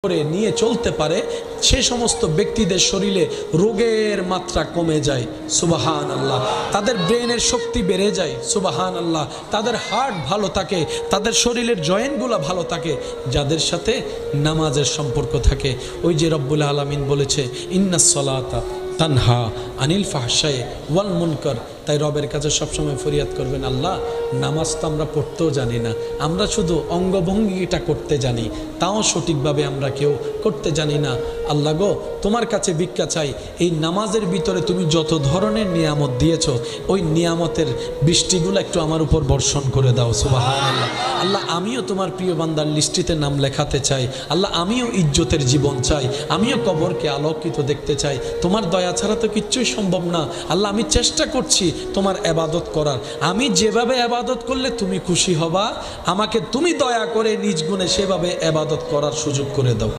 করে নিয়ে চলতে পারে সে সমস্ত ব্যক্তিদের শরীরে রোগের মাত্রা কমে যায় সুবহানাল্লাহ। তাদের ব্রেনের শক্তি বেড়ে যায় সুবহানাল্লাহ। তাদের হার্ট ভালো থাকে, তাদের শরীরের জয়েন্টগুলো ভালো থাকে যাদের সাথে নামাজের সম্পর্ক থাকে। ওই যে রব্বুল আলামিন বলেছে ইন্নাস সালাতা তানহা আনিল ফাহশায়ে ওয়াল মুনকার। তাই রবের কাছে সবসময় ফরিয়াদ করবেন, আল্লাহ নামাজ তো আমরা পড়তেও জানি না, আমরা শুধু অঙ্গভঙ্গিটা করতে জানি, তাও সঠিকভাবে আমরা কেউ করতে জানি না। আল্লাহ গো, তোমার কাছে ভিক্ষা চাই, এই নামাজের ভিতরে তুমি যত ধরনের নিয়ামত দিয়েছো ওই নিয়ামতের বৃষ্টিগুলো একটু আমার উপর বর্ষণ করে দাও সুবহানাল্লাহ। আল্লাহ আমিও তোমার প্রিয় বান্দার লিস্টিতে নাম লেখাতে চাই। আল্লাহ আমিও ইজ্জতের জীবন চাই, আমিও কবরকে আলোকিত দেখতে চাই। তোমার দয়া ছাড়া তো কিচ্ছুই সম্ভব না। আল্লাহ আমি চেষ্টা করছি তোমার ইবাদত করার, আমি যেভাবে ইবাদত করলে তুমি খুশি হবা আমাকে তুমি দয়া করে নিজ গুণে সেভাবে ইবাদত করার সুযোগ করে দাও।